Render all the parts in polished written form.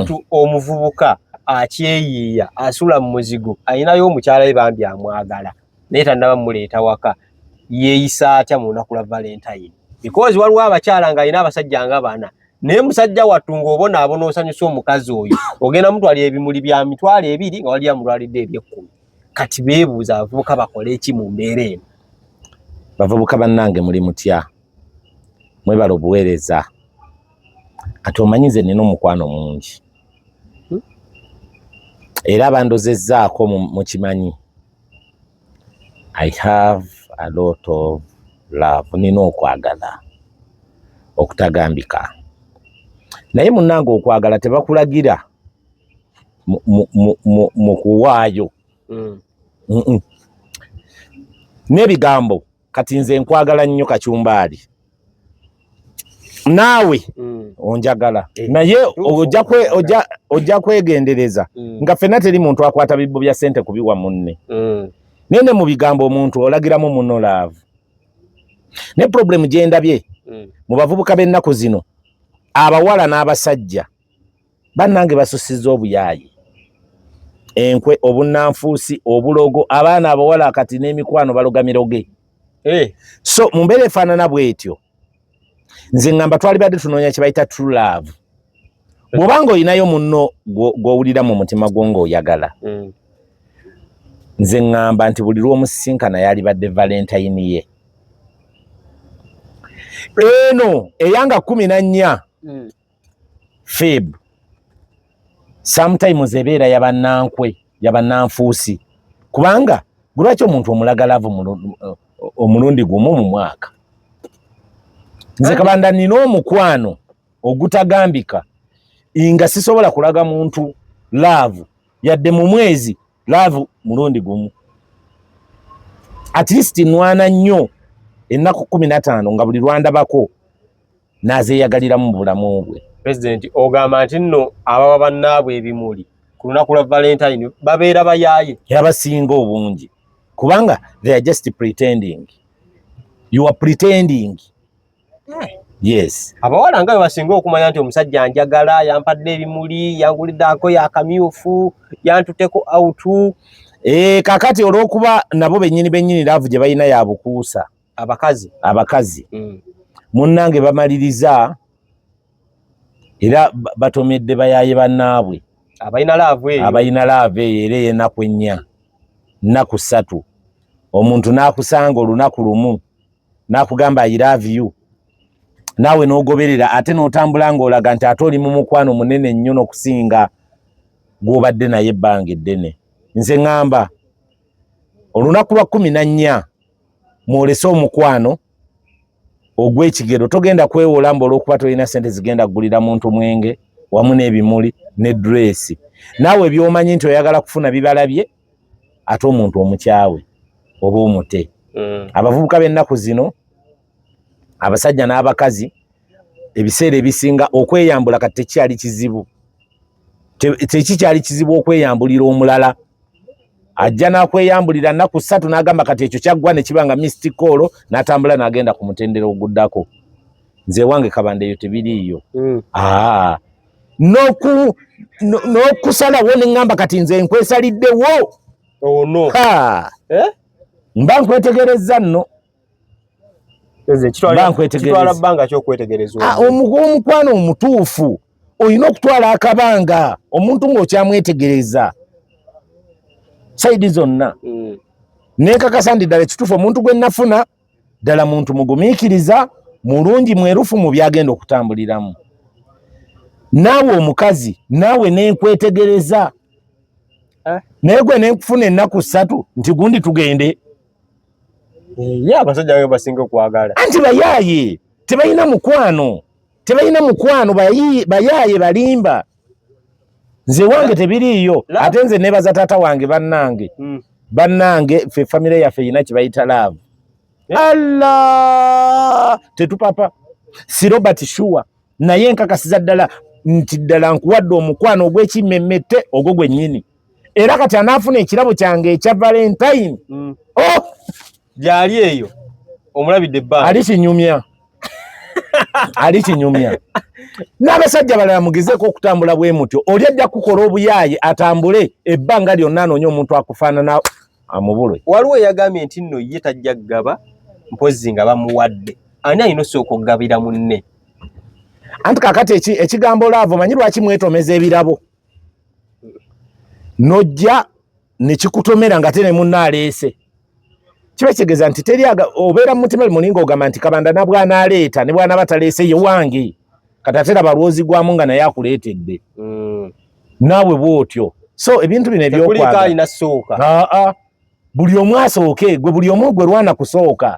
omuntu omuvubuka akyeyiiya asula mu muzigo ayinayo omukyala we bambi amwagala naye tannaba muleeta waka yeeyisa atya mu lunaku lwa Valentine because waliwo abakyala nga alina abasajja nga bana naye musajja wattu ng'obonaabona osanyusa omukazi oyo ogenda mutwala ebimuli bya mitwalo 2 nga wali amulwalidde eby'ekkumi kati beebuuza abavubuka bakole eki mu mbeera eno. Bavubuka bannange muli mutya mwebala obuweereza ati omanyize nina omukwano mungi era bandozezzaako mukimanyi I have a lot of love nina okwagala okutagambika naye munnange okwagala tebakulagira mu kuwaayo n'ebigambo kati nze nkwagala nnyo Kacumbaali naawe onjagala naye ojja kwegendereza nga ffenna teri muntu akwata bibbo bya ssente kubiwa munne nene mu bigambo omuntu olagiramu muno laavu ne problemu gye ndabye mu bavubuka b'ennaku zino abawala n'abasajja bannange basusizza obuyaayi enkwe obunnanfuusi obulogo abaana abawala kati n'emikwano balogamiroge so mu mbeera efaanana bw'etyo nze ngamba twalibadde tunoonya kye bayita true love bw'obanga olinayo munno gw'owulira mu mutima gwo ng'oyagala nze ngamba nti buli lw'omusisinkana yalibadde Valentine ye eno eyanga 14 Feb sometimes ebeera yabannankwe yabannanfuusi kubanga lwaki omuntu omulagalavu omulundi gumu mu mwaka nze Kabanda nina omukwano ogutagambika nga sisobola kulaga muntu love yadde mu mwezi love mulundi gumu at least nwana nnyo ennaku 15 nga buli lwandabako nazeeyagalira mu bulamu bwe. President ogamba nti nno ababa bannaabwe ebimuli ku lunaku lwa Valentine babeera bayaaye yabasinga obungi kubanga they are just pretending. You are pretending. Yes. Abawala nga basinga okumanya nti omusajja anjagala yampadde ebimuli yanguliddako yakamyufu yantuteko autu kakati olw'okuba nabo bennyini laavu gye balina yabukuusa abakazi munnange bamaliriza era batomedde bayaaye bannaabwe abalina laavu eyo era ennaku 4 nnaku 3 omuntu n'akusanga olunaku lumu n'akugamba I love you naawe n'ogoberera ate n'otambula ng'olaga nti ate oli mu mukwano munene nnyo n'okusinga gw'obadde naye ebbanga eddene. Nze ngamba olunaku lwa 14 mwolese omukwano ogw'ekigero togenda kwewola mba olw'okuba tolina ssente zigenda kugulira muntu mwenge wamu n'ebimuli ne dresi naawe by'omanyi nti oyagala kufuna bibalabye ate omuntu omukyawe oba omute. Abavubuka b'ennaku zino abasajja n'abakazi ebiseera ebisinga okweyambula kati tekikyali kizibu tekikyali kizibu okweyambulira omulala ajja n'akweyambulira nnaku 3 n'agamba kati ekyo kyaggwa ne kibanga missed call n'atambula n'agenda ku mutendera oguddako. Nze wange Kabanda eyo tebiriiyo. N'okusalawo ne ngamba kati nze nkwesaliddewo mba nkwetegereza nno kitwala bbanga ky'okwetegereza omukwano omutuufu olina okutwala akabanga omuntu ng'okyamwetegereza saidi zonna nenkakasa ndi ddala ekituufu omuntu gwe nafuna ddala muntu mugumiikiriza mulungi mwerufu mu byagenda okutambuliramu naawe omukazi naawe nenkwetegereza naye gwe nenkufuna ennaku 3 nti gundi tugende abasajja be basinga okwagala anti bayaaye tebalina mukwano bayaaye balimba. Nze wange tebiriiyo ate nze nebaza taata wange bannange ffe famire yaffe erina kye bayita laavu Allah tetupapa si Robert Shua naye nkakasiza ddala nti ddala nkuwadde omukwano ogw'ekimmemmette ogwo gwennyini era kati anaafuna ekirabo kyange ekya Valentine gyali eyo omulabidde ebbanga ali kinyumya ali kinyumya n'abasajja balala mugezeko okutambula bwe mutyo oli ajja kukola obuyaaye atambule ebbanga lyonna anoonya omuntu akufaanana amubulwe. Waliwo yagambye nti nno ye tajja ggaba mpozi nga bamuwadde ani alina osooka okugabira munne. Anti kakati ekigambo laavu manyi lwaki mwetomeza ebirabo nojja ne kikutomera nga tene munna aleese kiba kitegeeza nti teri obeera mu mutima mulinga ogamba nti Kabanda na bwana aleeta ne bwana bataleese ye wange katatera balwozi gwamu nga naye akuleetedde naawe bwotyo. So ebintu bino ebyokwaga buli omu asooke gwe buli omu gwe lwana kusooka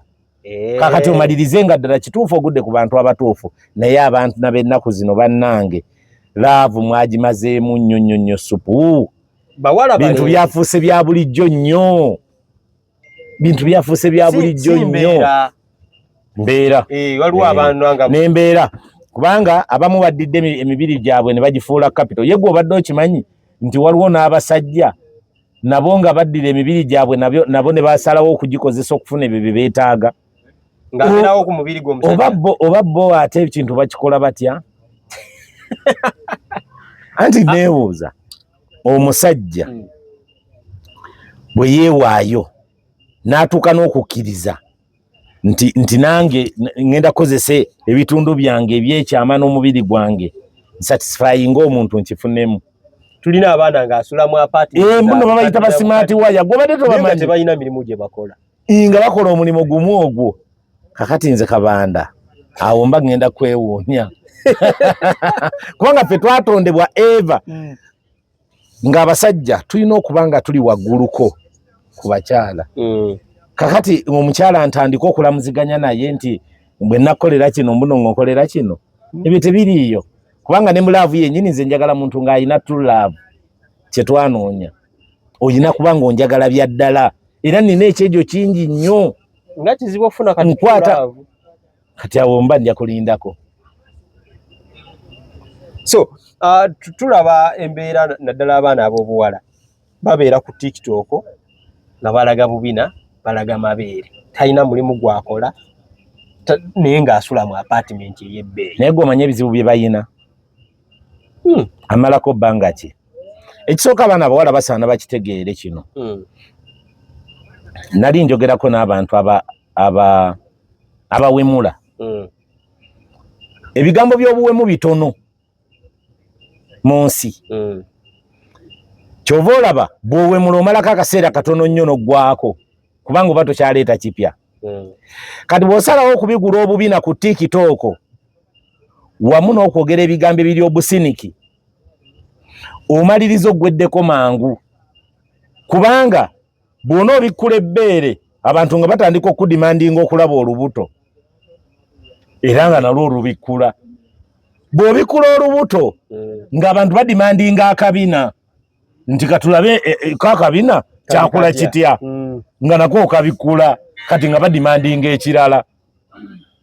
kakati omalirize nga ddala kituufu ogudde ku bantu abatuufu naye abantu nab'ennaku zino bannange laavu mwagimazeemu nnyo supu. Bintu byafuuse bya bulijjo nnyo. Bintu byafuuse bya bulijjo nnyo. Mbeera. Waliwo abantu nga n'embeera kubanga abamu baddidde emibiri gyabwe ne bagifuula capital. Ye gwe obadde okimanyi nti waliwo n'abasajja nabo nga baddira emibiri gyabwe nabo ne basalawo okugikozesa okufuna ebyo bye beetaaga. Oba bo ate ekintu bakikola batya? Anti neebuuza omusajja bwe yeewaayo n'atuuka n'okukkiriza nti nange ngenda kozesa ebitundu byange ebyekyama n'omubiri gwange satisfying omuntu nkifunemu. Tulina abaana ng'asula mu apartment mbuno babayita basimaati waya gobadde tobamanyi tebalina mirimu gye bakola nga bakola omulimu gumu ogwo. Kakati nze Kabanda awo mba ngenda kwewuunya kubanga ffe twatondebwa Eva ng'abasajja tulina okuba nga tuli wagguluko ku bakyala. Kakati omukyala ntandika okulamuziganya naye nti bwe nakolera kino mbuno ng'okolera kino ebyo tebiriiyo kubanga ne mulaavu yennyini nze njagala muntu ng'ayina true love kye twanoonya. Oyina kuba ng'onjagala bya ddala era nina ekyejo kingi nnyo nga kizibu okufuna kati nkwata kati awo mba nja kulindako. So tulaba embeera naddala abaana ab'obuwala babeera ku TikTok nga balaga bubina balaga mabeere talina mulimu gwakola naye ng'asula mu apartment ey'ebbeeyi. Naye gw'omanya ebizibu bye bayina amalako bbanga ki? Ekisooka abaana abawala basaana bakitegeere kino. Nali njogerako n'abantu abawemula. Ebigambo by'obuwemu bitono mu nsi. Kyova olaba bw'owemula omalako akaseera katono nnyo n'oggwako kubanga oba tokyaleeta kipya. Kati bw'osalawo okubigula obubina ku TikTok wamu n'okwogera ebigambo ebiri obusiniki omaliriza oggweddeko mangu kubanga bw'ona obikkula ebbeere abantu nga batandika okudimandinga okulaba olubuto era nga nalwo olubikkula. Bw'obikkula olubuto ng'abantu badimandinga akabina nti katulabe kakabina kyakola kitya nga nako okabikkula kati nga badimandinga ekirala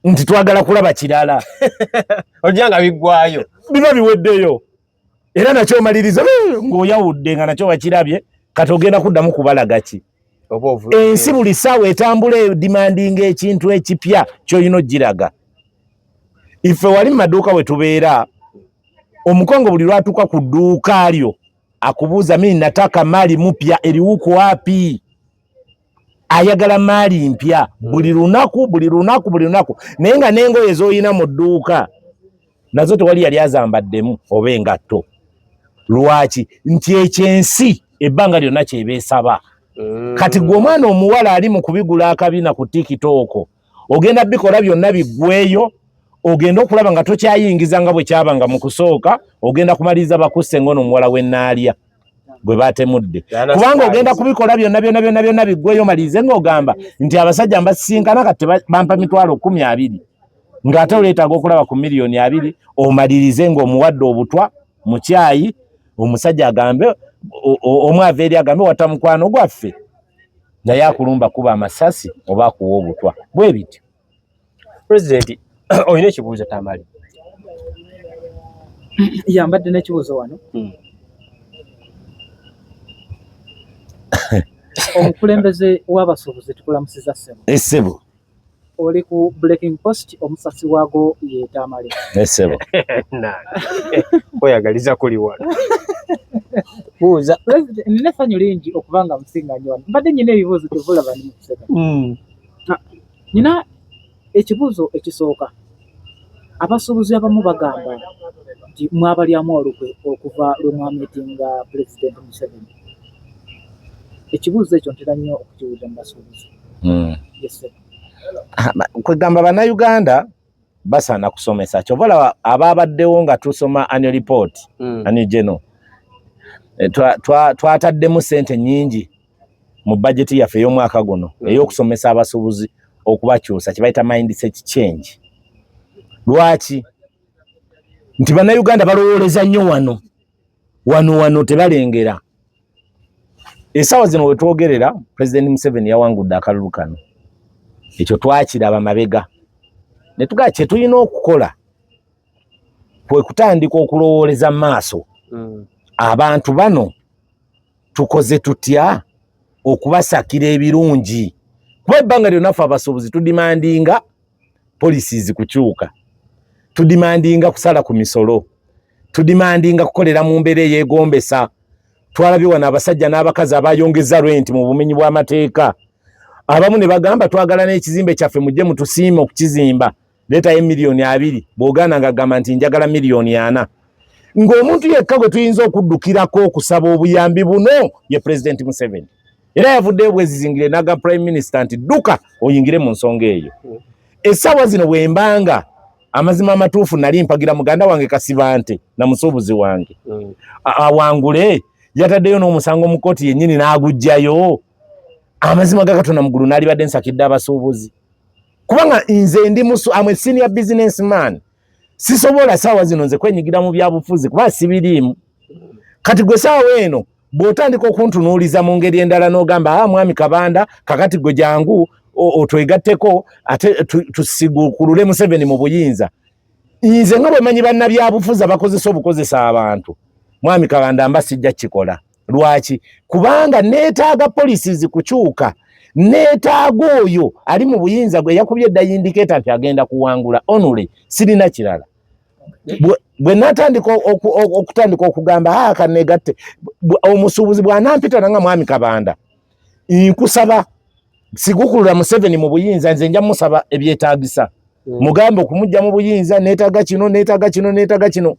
nti twagala kulaba kirala ojja nga biggwayo biba biweddeyo era nakyo omaliriza ng'oyawudde nga nakyo bakirabye kati ogenda kuddamu kubalaga ki? Ensi buli ssaawa etambula edimandinga ekintu ekipya ky'olina ogiraga. Ife wali mu maduuka we tubeera omukongo buli lwatuuka ku dduuka lyo akubuuza mimi nataka mali mpya eriwuko wapi? Ayagala mali mpya buli lunaku naye nga n'engoye z'olina mu dduuka nazo tewali yali azambaddemu oba engatto. Lwaki? Nti ekyensi ebbanga lyonna kyebeesaba. Kati gwe omwana omuwala ali mu kubigula akabina ku TikTok ogenda bikola byonna biggweyo ogenda okulaba nga tokyayingiza nga bwe kyabanga mu kusooka ogenda kumaliriza bakusse ngono omuwala w'ennaalya bwe baatemudde kubanga ogenda kubikola byonna biggweyo malirize ng'ogamba nti abasajja mbasisinkana kati bampa mitwalo 12 ng'ate oleetaaga okulaba ku miliyoni 2 omalirize ng'omuwadde obutwa mu kyayi omusajja agambe omwava eri agambe watta mukwano gwaffe naye akulumba kuba amasasi oba akuwa obutwa bwe bityo. President oyina ekibuuzo Tamale? Yambadde n'ekibuuzo wano. Omukulembeze w'abasuubuzi tukulamusiza ssebo. Essebo. oli ku Breaking Post omusasi waago ye Tamale. Nesebo. Oyagaliza kuli wano. Buuza. Nina sanyu lingi okubanga musinganyi wano. Mbadde nyina ebibuuzo tebulaba ndi mu kuseka. Nyina ekibuuzo ekisooka. Abasuubuzi abamu bagamba nti mwabalyamu olukwe okuva lwe mwameetinga President Museveni. Ekibuuzo ekyo ntera nnyo okukibuuza mu basuubuzi. Yes, kwegamba bannayuganda basaana kusomesa kyobola ababaddewo nga tusoma annual report annual general twataddemu sente nyingi mu budget yaffe ey'omwaka guno ey'okusomesa abasuubuzi okubakyusa kibayita mindset change. Lwaki? Nti bannayuganda balowooleza nnyo wano tebalengera. Essaawa zino we twogerera President Museveni yawangudde akalulu kano. Ekyo twakiraba mabega. Ne tugaa kye tulina okukola kwe kutandika okulowooleza maaso. Abantu bano tukoze tutya okubasakira ebirungi. Kuba ebbanga lyonnaffe abasuubuzi tudimandinga policies kukyuka. Tudimandinga kusala ku misolo. Tudimandinga kukolera mu mbeera eyeegombesa. Twalabye wano abasajja n'abakazi abayongeza rent mu bumenyi bw'amateeka. Abamu ne bagamba twagala n'ekizimbe kyaffe mujje mutusiime okukizimba. Leetayo $2,000,000 bw'ogaana ng'agamba nti njagala $4,000,000. Ng'omuntu yekka gwe tuyinza okuddukirako okusaba obuyambi buno ye President Museveni. Era yavuddeyo bwezizingire n'aga Prime Minister nti dduka oyingire mu nsonga eyo. Essaawa zino bwembanga amazima amatuufu nali mpagira muganda wange Kasibante na musuubuzi wange. Awangule yataddeyo n'omusango mu kkooti yennyini n'aguggyayo. Amazima ga Katonda muggulu naalibadde nsakidde abasuubuzi. Kubanga nze ndi amwe senior businessman. Sisobola ssaawa zino nze kwenyigira mu byabufuzi kuba sibiriimu. Kati gwe ssaawa eno bw'otandika okuntunuuliza mu ngeri endala n'ogamba mwami Kabanda kakati gwe jangu otwegatteko ate tusigukulule Museveni mu buyinza. Nze nga bwe manyi bannabyabufuzi abakozesa obukozesa abantu. Mwami Kabanda mba sijja kikola. Lwaki? Kubanga neetaaga policies kukyuka. Neetaaga oyo ali mu buyinza gwe yakubye edda indicator nti agenda kuwangula. Onule sirina kirala. Bwe natandika okugamba kanegatte omusuubuzi bw'anampita nanga mwami Kabanda nkusaba sigukulula Museveni mu buyinza nze nja musaba ebyetaagisa. Mugambe okumujja mu buyinza neetaaga kino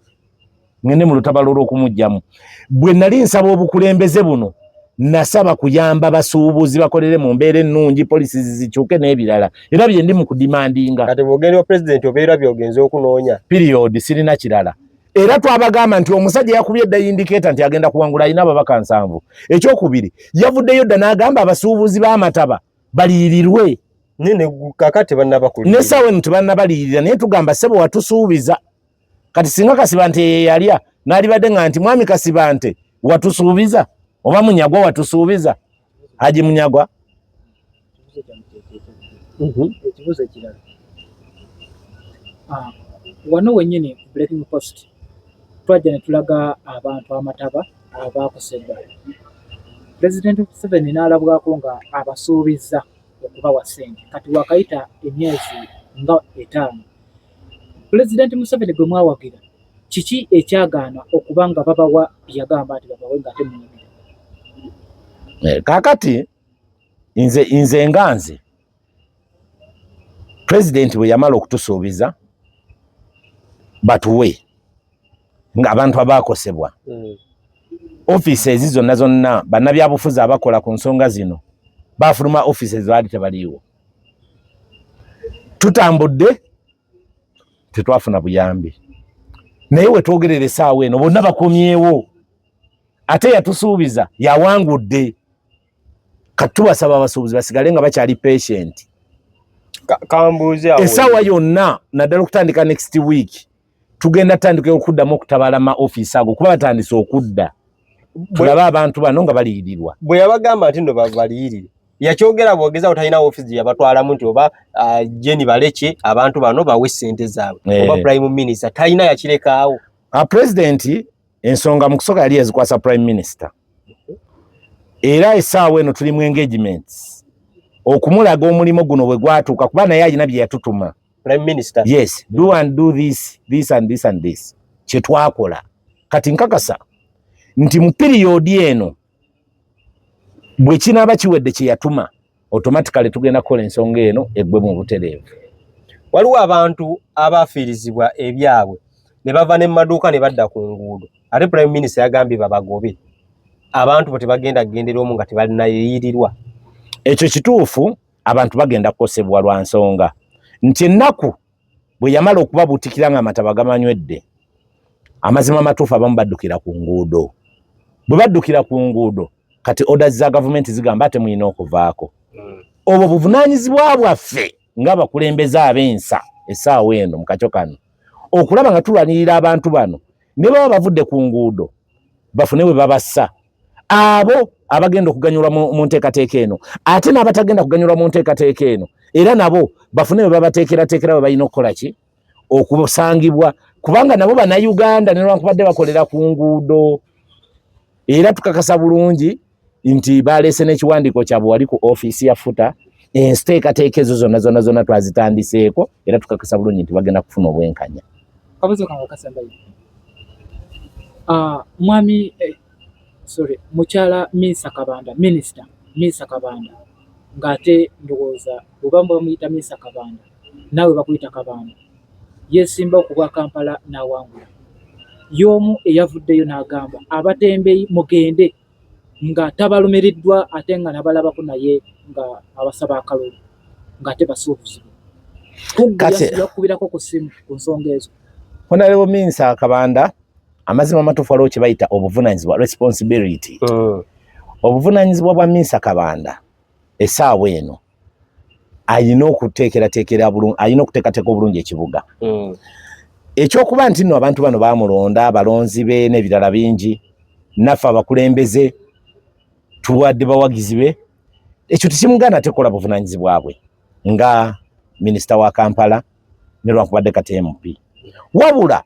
ngende mu lutabalo lw'okumujjamu. Bwe nali nsaba obukulembeze buno nasaba kuyamba basuubuzi bakolere mu mbeera ennungi policies zikyuke n'ebirala. Era bye ndi mu kudimandinga. Kati bw'ogenda wa President obeera by'ogenze okunoonya. Period sirina kirala. Era twabagamba nti omusajja yakubye edda indicator nti agenda kuwangula alina ababaka 7. Ekyokubiri yavuddeyo dda n'agamba abasuubuzi b'amataba baliyirirwe. Nene kakati bannabakulira. Nessaawa eno tebannabaliyirira naye tugamba ssebo watusuubiza. Kati singa Kasibante ye yalya n'alibadde nga nti mwami Kasibante watusuubiza oba Munyagwa watusuubiza. Haji Munyagwa. Ekibuuzo ekirala. Wano wennyini Breaking Post twajja ne tulaga abantu amataba abaakoseddwa. President Museveni n'alabwako nga abasuubiza okubawa ssente kati wakayita emyezi nga 5. President Museveni gwe mwawagira kiki ekyagaana okubanga babawa byagamba nti babawe nga temunyumira. Kakati nze nganze President bwe yamala okutusuubiza batuwe ng'abantu abaakosebwa. Offices zonna bannabyabufuzi abakola ku nsonga zino baafuluma offices baali tebaliiwo. Tutambudde tetwafuna buyambi. Naye we twogerera essaawa eno bonna bakomyewo. Ate yatusuubiza yawangudde. Kati tubasaba abasuubuzi basigale nga bakyali patient. Kambuuze awo. Essaawa yonna naddala okutandika next week tugenda tutandika okuddamu okutabala ma office ago kuba batandise okudda. Tulaba abantu bano nga baliyirirwa. Bwe yabagamba nti ndo baliyirire. Yakyogera bwogeza otalina office yabatwalamu nti oba Jenny Baleke abantu bano bawe ssente zaabwe. Oba Prime Minister talina yakirekaawo. President ensonga mu kusooka yali yazikwasa Prime Minister. Era essaawa eno tuli mu engagements okumulaga omulimu guno bwe gwatuuka kuba naye alina bye yatutuma. Prime Minister. Yes, do and do this and this and this. Kye twakola. Kati nkakasa nti mu periodi eno bwe kinaaba kiwedde kye yatuma automatically tugenda kukola ensonga eno eggwe mu butereevu. Waliwo abantu abafiirizibwa ebyabwe ne bava ne maduuka ne badda ku nguudo. Ate Prime Minister yagambye babagobe. Abantu bo tebagenda kugendera omu nga tebalina yeeyirirwa. Ekyo kituufu, abantu bagenda kukosebwa lwa nsonga nti ennaku bwe yamala okubabuutikira ng'amataba gamanywedde, amazima amatuufu abamu baddukira ku nguudo. Bwe baddukira ku nguudo, kati orders za gavumenti zigamba ate muyina okuvaako. Obwo buvunaanyizibwa bwaffe ng'abakulembeze ab'ensa essaawa eno mu kakyo kano okulaba nga tulwanirira abantu bano ne baba bavudde ku nguudo bafune bwe babassa abo abagenda okuganyulwa mu nteekateeka eno ate n'abatagenda kuganyulwa mu nteekateeka eno era nabo bafune bwe babateekerateekera bwe balina okukola ki okusangibwa kubanga nabo bannayuganda ne lwankubadde bakolera ku nguudo. Era tukakasa bulungi nti baleese n'ekiwandiiko kyabwe wali ku ofiisi ya futa enteekateeka ezo zonna twazitandiseeko era tukakasa bulungi nti bagenda kufuna obwenkanya. Kabuzo kange Kasembayo. Mwami mukyala Minister Misa Kabanda ng'ate ndowooza bwe bamuyita Misa Kabanda naawe bakuyita Kabanda yeesimba okubwa Kampala n'awangula. Y'omu eyavuddeyo n'agamba abatembeeyi mugende nga tabalumiriddwa ate nga nabalabako naye nga abasaba akalulu ng'ate basuubuzibwa. Yakubirako ku ssimu ku nsonga ezo. Honorable Misa Kabanda amazima amatuufu waliwo kye bayita obuvunaanyizibwa responsibility. Obuvunaanyizibwa bwa Misa Kabanda essaawa eno ayina okuteekerateekera bulungi, ayina okuteekateeka obulungi ekibuga. Ekyokuba nti nno abantu bano baamulonda abalonzi be n'ebirala bingi naffe abakulembeze tuwadde bawagizi be ekyo tekimugaana tekola buvunaanyizibwa bwe nga minisita wa Kampala ne lwankubadde kati MP. Wabula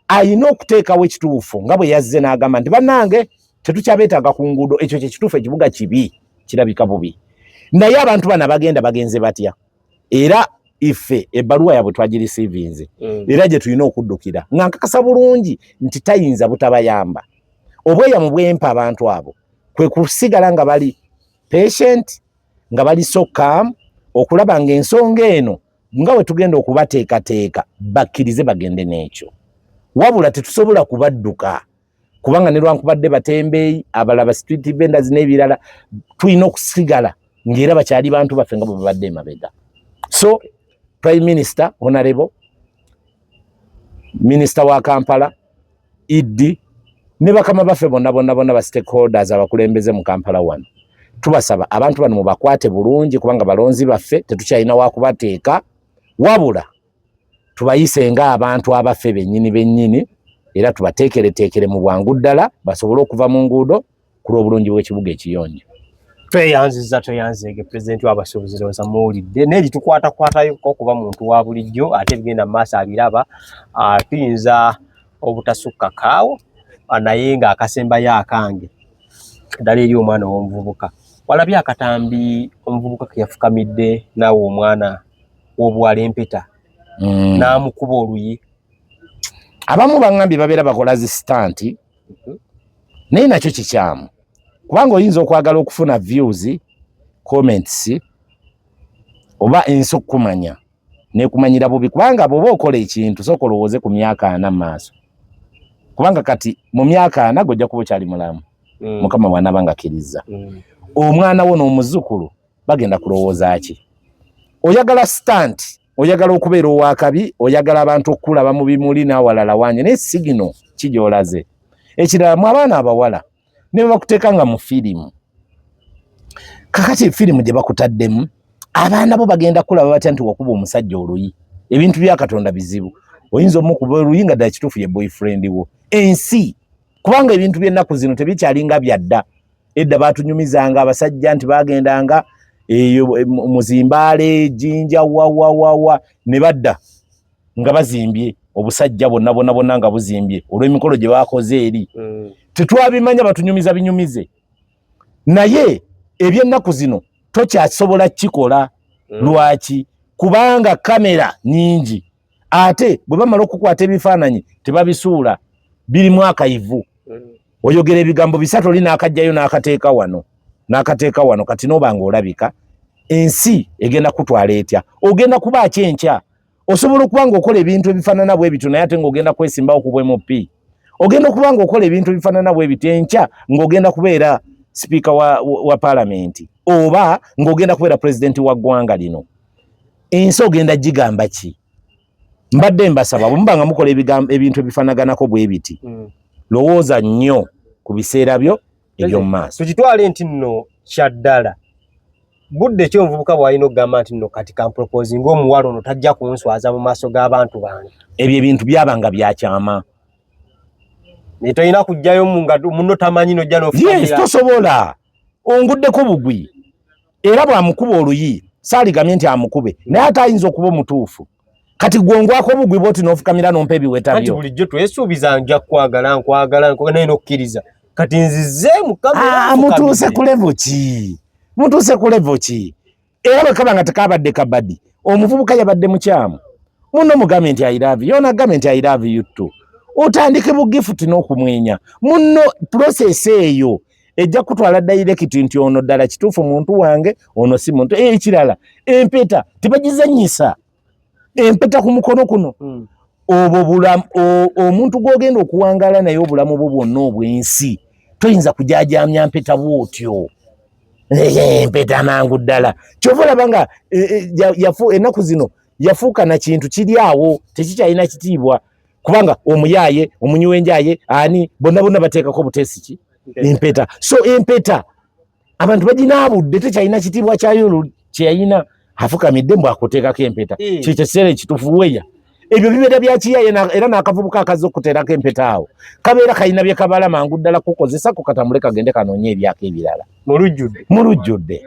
ayina okuteekawo ekituufu nga bwe yazze n'agamba nti bannange tetukyabeetaaga ku nguudo, ekyo kye kituufu ekibuga kibi kirabika bubi. Naye abantu bano bagenda bagenze batya? Era ife ebbaluwa yabwe twagirisiivinze era gye tulina okuddukira nga nkakasa bulungi nti tayinza butabayamba. Obweyamu bwempa abantu abo kwe kusigala nga bali patient, nga bali so calm, okulaba ng'ensonga eno nga bwe tugenda okubateekateeka bakkirize bagende n'ekyo. Wabula tetusobola kubadduka kubanga ne lwankubadde batembeeyi abalaba street vendors n'ebirala tulina okusigala ng'era bakyali bantu baffe nga bwe babadde emabega. So Prime Minister Honorable Minister wa Kampala Idi ne bakama baffe bonna ba stakeholders abakulembeze mu Kampala wano tubasaba abantu bano mubakwate bulungi kubanga balonzi baffe tetukyalina wakubateeka wabula tubayise nga abantu abaffe bennyini era tubateekereteekere mu bwangu ddala basobole okuva mu nguudo ku lw'obulungi bw'ekibuga ekiyonjo. Tweyanzege Pulezidenti w'abasuubuzi looza muwulidde n'ebitukwatakwatayo okuba muntu wa bulijjo ate bigenda mu maaso abiraba tuyinza obutasukka kaawo naye ng'akasembayo akange ddala eri omwana w'omuvubuka. Walabye akatambi omuvubuka ke yafukamidde naawe omwana w'obuwala empeta n'amukuba oluyi. Abamu baŋŋambye babeera bakola zi stunt naye nakyo kikyamu kubanga oyinza okwagala okufuna views, comments oba ensi okukumanya nekumanyira bubi kubanga bw'oba okola ekintu sooka olowooze ku myaka 4 maaso kubanga kati mu myaka 4 gojja kuba okyali mulamu Mukama bw'anaaba ng'akkiriza. Omwana wo n'omuzzukulu bagenda kulowooza ki? Oyagala stunt, oyagala okubeera owakabi, oyagala abantu okukulaba mu bimuli n'awalala wanje naye sigino kigyolaze. Ekirala mu abaana abawala ne bakuteeka nga mu firimu. Kakati firimu gye bakutaddemu abaana bo bagenda kulaba batya nti wakuba omusajja oluyi. Ebintu bya Katonda bizibu. Oyinza omukuba oluyi nga ddala kituufu ye boyfriend wo. Ensi kubanga ebintu by'ennaku zino tebikyalinga byadda. Edda baatunyumizanga abasajja nti bagendanga eyo Muzimbale Jinja wa ne badda nga bazimbye obusajja bonna nga buzimbye olw'emikolo gye bakoze eri. Tetwabimanya batunyumiza binyumize. Naye eby'ennaku zino tokyasobola kikola. Lwaki? Kubanga kamera nyingi ate bwe bamala okukwata ebifaananyi tebabisuula birimu akayivu. Oyogera ebigambo bisatu oli n'akajjayo n'akateeka wano kati n'obanga olabika ensi egenda kutwala etya. Ogenda kuba kyenkya osobola okuba ng'okola ebintu ebifaanana bwe bityo naye ate ng'ogenda kwesimbawo ku bw'MP. Ogenda okuba ng'okola ebintu ebifaanana bwe bityo enkya ng'ogenda kubeera sipiika wa paalamenti oba ng'ogenda kubeera pulezidenti wa ggwanga lino. Ensi ogenda gigamba ki? Mbadde mbasaba bwe muba nga mukola ebintu ebifaanaganako bwe biti lowooza nnyo ku biseera byo eby'omu maaso. Tukitwale nti nno kyaddala budde ki omuvubuka bw'alina okugamba nti nno kati kampropose ng'omuwala ono tajja kunswaza mu maaso g'abantu bange. Ebyo ebintu byabanga byakyama. Ne tolina kujjayo munno tamanyi n'ojja n'ofukamira. Yes, tosobola. Onguddeko bugwi. Era bw'amukuba oluyi saaligamye nti amukube naye ate ayinza okuba omutuufu. Kati gwongwako bugwi bw'oti n'ofukamira n'ompa ebiweta byo. Kati bulijjo twesuubiza nja nkwagala naye n'okkiriza. Kati nzize Mukama. Mutuuse ku level ki? Mutuuse ku level ki? Era bwe kaba nga tekaabadde kabaddi omuvubuka yabadde mukyamu. Munno mugambe nti I love you. Yona agambe nti I love you too. Otandike bugifuti n'okumwenya. Munno process eyo ejja kutwala direct nti ono ddala kituufu muntu wange ono si muntu. Ekirala empeta tebagizanyisa. Empeta ku mukono kuno. Obwo bulamu omuntu gw'ogenda okuwangala naye obulamu bwo bwonna obw'ensi toyinza kujaajamya mpeta bw'otyo. Empeta mangu ddala. Kyova olaba nga ennaku zino yafuuka na kintu kiri awo tekikyalina kitiibwa. Kubanga omuyaaye omunywenjaaye ani bonna bateekako buteesi ki? Empeta. So empeta abantu baginaabudde tekyalina kitiibwa kyayo kyeyalina. Afukamidde mbw akuteekako empeta. Kikyo kiseera ekituufu weya. Ebyo bibeera bya kiyaaye era n'akavubuka akaza okuteerako empeta awo kabeera kalina bye kabala mangu ddala kukozesa ko katamule kagende kanoonye ebyako ebirala. Mulujjudde.